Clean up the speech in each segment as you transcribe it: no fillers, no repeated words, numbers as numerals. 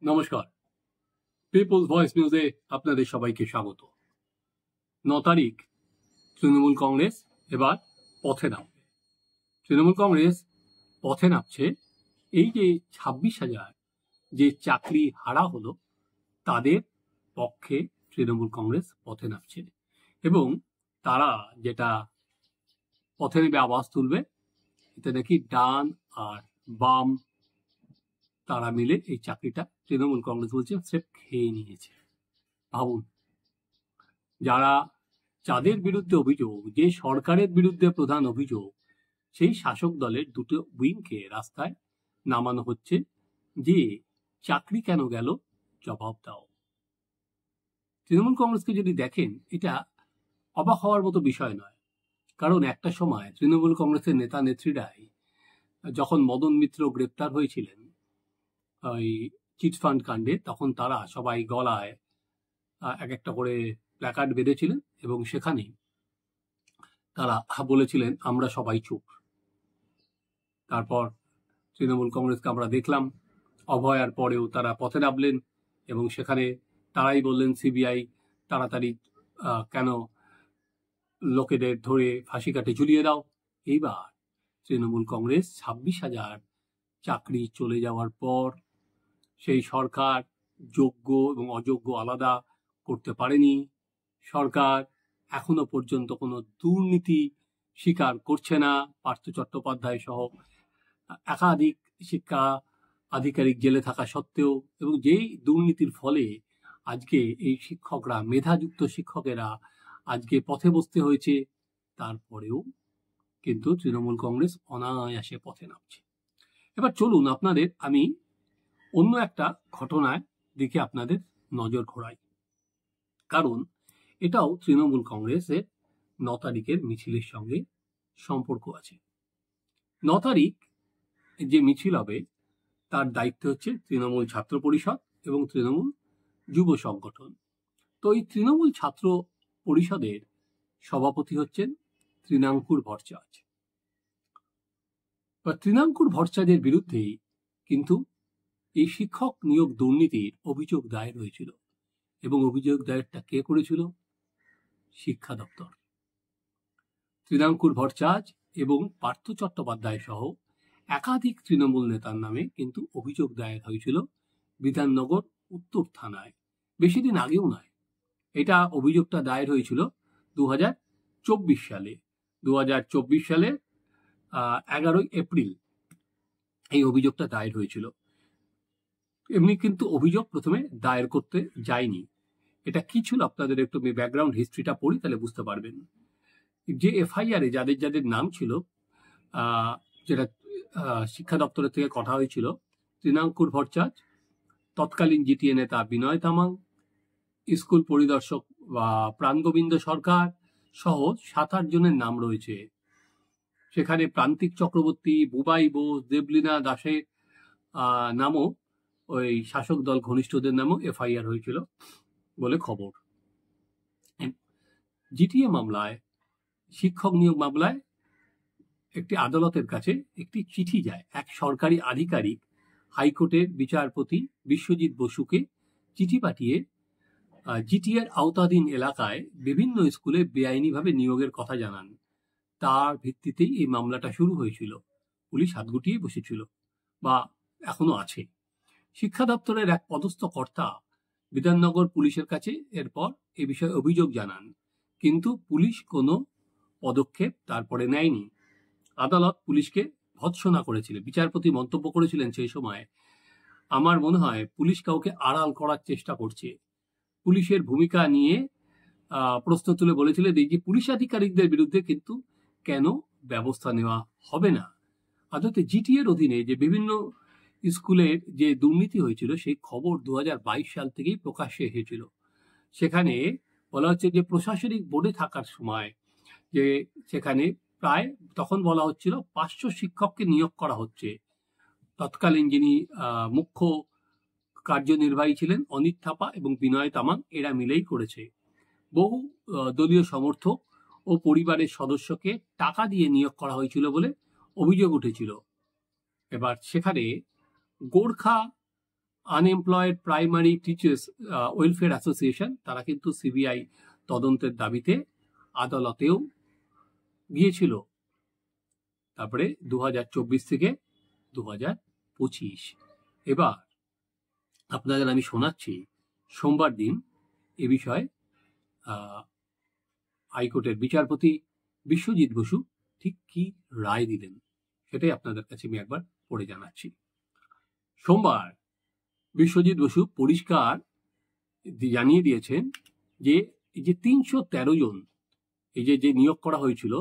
নমস্কার, people's voice নিউজে আপনাদের সবাইকে স্বাগত। 9 তারিখ তৃণমূল কংগ্রেস এবার পথে নামবে। তৃণমূল কংগ্রেস পথে নামছে এই যে 26,000 যে চাকরি হারা হলো তাদের পক্ষে তৃণমূল কংগ্রেস পথে নামছে এবং তারা যেটা পথে নেবে আওয়াজ তুলবে, এতে নাকি ডান আর বাম তারা মিলে এই চাকরিটা তৃণমূল কংগ্রেস বলছে স্রেফ খেয়ে নিয়েছে। ভাবুন, যাদের বিরুদ্ধে অভিযোগ, যে সরকারের বিরুদ্ধে প্রধান অভিযোগ, সেই শাসক দলের দুটো উইংকে রাস্তায় নামানো হচ্ছে যে চাকরি কেন গেল, জবাব দাও। তৃণমূল কংগ্রেসকে যদি দেখেন, এটা অবাক হওয়ার মতো বিষয় নয়, কারণ একটা সময় তৃণমূল কংগ্রেসের নেতা নেত্রীরাই যখন মদন মিত্র গ্রেপ্তার হয়েছিলেন ওই চিটফান্ড কাণ্ডে, তখন তারা সবাই গলায় এক একটা করে প্ল্যাকার্ড বেঁধেছিলেন এবং সেখানে তারা বলেছিলেন আমরা সবাই চুপ। তারপর তৃণমূল কংগ্রেসকে আমরা দেখলাম অভয়ার পরেও তারা পথে নামলেন এবং সেখানে তারাই বললেন সিবিআই তাড়াতাড়ি কেন লোকেদের ধরে ফাঁসি কাটে ঝুলিয়ে দাও। এইবার তৃণমূল কংগ্রেস 26,000 চাকরি চলে যাওয়ার পর সেই সরকার যোগ্য এবং অযোগ্য আলাদা করতে পারেনি। সরকার এখনো পর্যন্ত কোনো দুর্নীতি স্বীকার করছে না। পার্থ চট্টোপাধ্যায় সহ একাধিক শিক্ষা আধিকারিক জেলে থাকা সত্ত্বেও, এবং যেই দুর্নীতির ফলে আজকে এই শিক্ষকরা, মেধাযুক্ত শিক্ষকেরা আজকে পথে বসতে হয়েছে, তারপরেও কিন্তু তৃণমূল কংগ্রেস অনায়াসে পথে নামছে। এবার চলুন আপনাদের আমি অন্য একটা ঘটনার দিকে আপনাদের নজর ঘোরাই, কারণ এটাও তৃণমূল কংগ্রেসের 9 তারিখের মিছিলের সঙ্গে সম্পর্ক আছে। 9 তারিখ যে মিছিল হবে তার দায়িত্ব হচ্ছে তৃণমূল ছাত্র পরিষদ এবং তৃণমূল যুব সংগঠন। তো এই তৃণমূল ছাত্র পরিষদের সভাপতি হচ্ছেন তৃণাঙ্কুর ভট্টাচার্য। তৃণাঙ্কুর ভট্টাচার্যের বিরুদ্ধেই কিন্তু এই শিক্ষক নিয়োগ দুর্নীতির অভিযোগ দায়ের হয়েছিল এবং অভিযোগ দায়েরটা কে করেছিল? শিক্ষা দপ্তর। তৃণাঙ্কুর ভট্টাচার্য এবং পার্থ চট্টোপাধ্যায় সহ একাধিক তৃণমূল নেতার নামে কিন্তু অভিযোগ দায়ের হয়েছিল বিধাননগর উত্তর থানায়। বেশি দিন আগেও নয়, এটা অভিযোগটা দায়ের হয়েছিল 2024 সালে। 2024 সালে 11 এপ্রিল এই অভিযোগটা দায়ের হয়েছিল। এমনি কিন্তু অভিযোগ প্রথমে দায়ের করতে যায়নি। এটা কি ছিল, আপনাদের একটু ব্যাকগ্রাউন্ড হিস্ট্রিটা পড়ি, তাহলে বুঝতে পারবেন। যে এফআইআর এ যাদের যাদের নাম ছিল, যেটা শিক্ষা দপ্তরের থেকে কথা হয়েছিল, তৃণাঙ্কুর ভট্টাচার্য, তৎকালীন জিটিএ নেতা বিনয় তামাং, স্কুল পরিদর্শক প্রাণগোবিন্দ সরকার সহ 7-8 জনের নাম রয়েছে। সেখানে প্রান্তিক চক্রবর্তী, বুবাই বোস, দেবলীনা দাসের নামও, ওই শাসক দল ঘনিষ্ঠদের নামও এফআইআর হয়েছিল বলে খবর। জিটিএ মামলায়, শিক্ষক নিয়োগ মামলায় একটি আদালতের কাছে একটি চিঠি যায়। এক সরকারি আধিকারিক হাইকোর্টের বিচারপতি বিশ্বজিৎ বসুকে চিঠি পাঠিয়ে জিটিএর আওতাধীন এলাকায় বিভিন্ন স্কুলে বেআইনিভাবে নিয়োগের কথা জানান। তার ভিত্তিতেই এই মামলাটা শুরু হয়েছিল। পুলিশ হাত গুটিয়ে বসেছিল বা এখনো আছে। শিক্ষা দপ্তরের এক পদস্থ কর্তা বিধাননগর পুলিশের কাছে এরপর এ বিষয়ে অভিযোগ জানান, কিন্তু পুলিশ কোনো পদক্ষেপ তারপরে নেয়নি। আদালত পুলিশকে ভৎসনা করেছিল। বিচারপতি মন্তব্য করেছিলেন সেই সময়, আমার মনে হয় পুলিশ কাউকে আড়াল করার চেষ্টা করছে। পুলিশের ভূমিকা নিয়ে প্রশ্ন তুলে বলেছিলেন, এই যে পুলিশ আধিকারিকদের বিরুদ্ধে কিন্তু কেন ব্যবস্থা নেওয়া হবে না। আদতে জিটিএর অধীনে যে বিভিন্ন স্কুলের যে দুর্নীতি হয়েছিল সেই খবর 2022 সাল থেকেই প্রকাশ্যে এসেছিল। সেখানে বলা হচ্ছে যে প্রশাসনিক বোর্ডে থাকার সময় যে সেখানে প্রায় তখন বলা হচ্ছিল 500 শিক্ষককে নিয়োগ করা হচ্ছে। তৎকালীন যিনি মুখ্য কার্যনির্বাহী ছিলেন অনিত থাপা এবং বিনয় তামাং, এরা মিলেই করেছে। বহু দলীয় সমর্থক ও পরিবারের সদস্যকে টাকা দিয়ে নিয়োগ করা হয়েছিল বলে অভিযোগ উঠেছিল। এবার সেখানে Gorkha unemployed primary teachers welfare association, তারা কিন্তু সিবিআই তদন্তের দাবিতে আদালতেও গিয়েছিল। তারপরে 2024 থেকে 2025। এবার আপনাদের আমি শোনাচ্ছি সোমবার দিন এ বিষয়ে হাইকোর্টের বিচারপতি বিশ্বজিৎ বসু ঠিক কি রায় দিলেন, সেটাই আপনাদের কাছে আমি একবার পড়ে জানাচ্ছি। সোমবার বিশ্বজিৎ বসু পরিষ্কার জানিয়ে দিয়েছেন যে এই যে 313 জন এই যে নিয়োগ করা হয়েছিল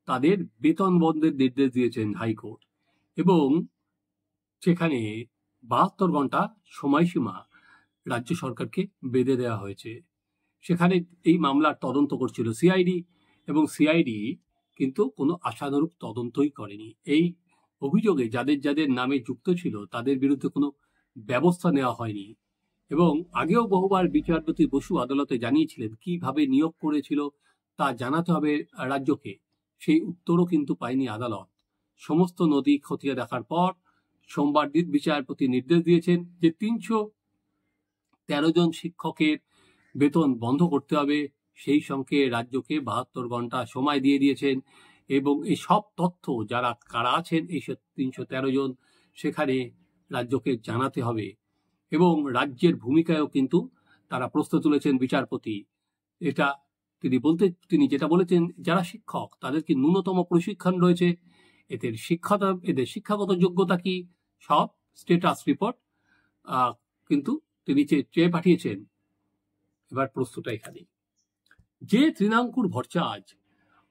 তাদের বেতন বন্ধের নির্দেশ দিয়েছেন হাইকোর্ট, এবং সেখানে 72 ঘন্টা সময়সীমা রাজ্য সরকারকে বেঁধে দেওয়া হয়েছে। সেখানে এই মামলার তদন্ত করছিল সিআইডি, এবং সিআইডি কিন্তু কোনো আশানুরূপ তদন্তই করেনি। এই অভিযোগে যাদের যাদের নামে যুক্ত ছিল তাদের বিরুদ্ধে কোনো ব্যবস্থা নেওয়া হয়নি। এবং আগেও বহুবার বিচারপতি বসু আদালতে জানিয়েছিলেন কিভাবে নিয়োগ করেছিল তা জানাতে হবে রাজ্যকে, সেই উত্তরও কিন্তু পায়নি আদালত। সমস্ত নথি খতিয়ে দেখার পর সোমবার দিন বিচারপতি নির্দেশ দিয়েছেন যে 313 জন শিক্ষকের বেতন বন্ধ করতে হবে, সেই সঙ্গে রাজ্যকে 72 ঘন্টা সময় দিয়ে দিয়েছেন, এবং এই সব তথ্য যারা কারা আছেন এই 313 জন সেখানে রাজ্যকে জানাতে হবে। এবং রাজ্যের ভূমিকায়ও কিন্তু তারা প্রশ্ন তুলেছেন বিচারপতি। এটা তিনি যেটা বলেছেন, যারা শিক্ষক তাদের কি ন্যূনতম প্রশিক্ষণ রয়েছে, এদের শিক্ষাগত যোগ্যতা কি, সব স্ট্যাটাস রিপোর্ট কিন্তু তিনি চেয়ে পাঠিয়েছেন। এবার প্রশ্নটা এখানে, যে তৃণাঙ্কুর ভট্টাচার্য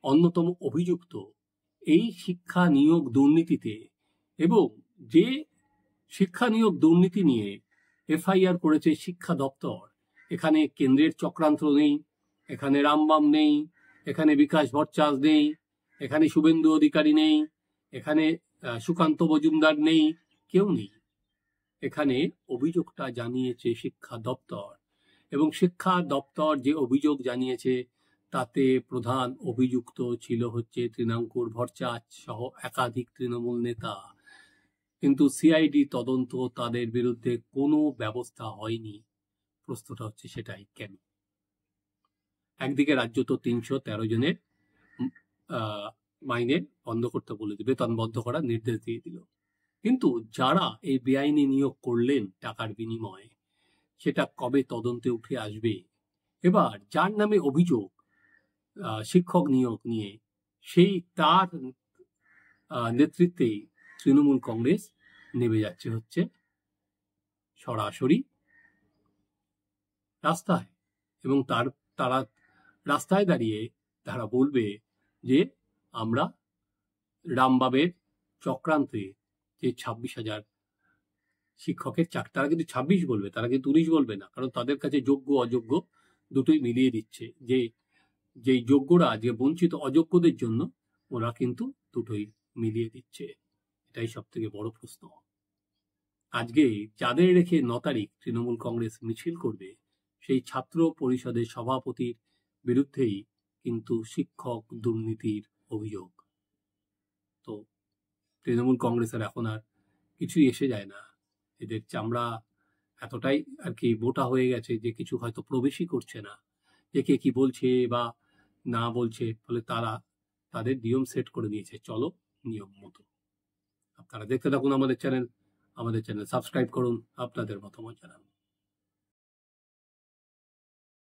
অন্যতম অভিযুক্ত এই শিক্ষা নিয়োগ দুর্নীতিতে, এবং যে শিক্ষা নিয়োগ দুর্নীতি নিয়ে এফআইআর করেছে শিক্ষা দপ্তর, এখানে কেন্দ্রের চক্রান্ত নেই, এখানে রামবাম নেই, এখানে বিকাশ ভট্টাচার্য নেই, এখানে শুভেন্দু অধিকারী নেই, এখানে সুকান্ত মজুমদার নেই, কেউ নেই। এখানে অভিযোগটা জানিয়েছে শিক্ষা দপ্তর, এবং শিক্ষা দপ্তর যে অভিযোগ জানিয়েছে তাতে প্রধান অভিযুক্ত ছিল হচ্ছে তৃণাঙ্কুর ভট্টাচার্য সহ একাধিক তৃণমূল নেতা। কিন্তু সিআইডি তদন্ত তাদের বিরুদ্ধে কোনো ব্যবস্থা হয়নি। প্রশ্নটা হচ্ছে সেটাই কেন? একদিকে রাজ্য তো 313 জনের মাইনে বন্ধ করতে বলেছে, বেতন বন্ধ করার নির্দেশ দিয়ে দিল, কিন্তু যারা এই বেআইনি নিয়োগ করলেন টাকার বিনিময়ে, সেটা কবে তদন্তে উঠে আসবে? এবার যার নামে অভিযোগ শিক্ষক নিয়োগ নিয়ে, সেই তার নেতৃত্বে তৃণমূল কংগ্রেস নেমে যাচ্ছে হচ্ছে সরাসরি রাস্তায়, এবং তারা রাস্তায় দাঁড়িয়ে তারা বলবে যে আমরা রামবাবের চক্রান্তে যে 26,000 শিক্ষকের চাকরি, তারা কিন্তু 26 বলবে, তারা কিন্তু 19 বলবে না, কারণ তাদের কাছে যোগ্য অযোগ্য দুটোই মিলিয়ে দিচ্ছে। যেই যোগ্যরা যে বঞ্চিত অযোগ্যদের জন্য ওরা কিন্তু দুটোই মিলিয়ে দিচ্ছে। এটাই সব থেকে বড় প্রশ্ন। আজকে যাদের রেখে 9 তারিখ তৃণমূল কংগ্রেস মিছিল করবে, সেই ছাত্র পরিষদের সভাপতির বিরুদ্ধেই কিন্তু শিক্ষক দুর্নীতির অভিযোগ। তো তৃণমূল কংগ্রেসের এখন আর কিছুই এসে যায় না, এদের চামড়া এতটাই আর কি মোটা হয়ে গেছে যে কিছু হয়তো প্রবেশই করছে না, যে কে কি বলছে বা না বলছে, ফলে তারা তাদের নিয়ম সেট করে নিয়েছে, চলো নিয়ম মতো। আপনারা দেখতে থাকুন আমাদের চ্যানেল সাবস্ক্রাইব করুন, আপনাদের মতামত জানান।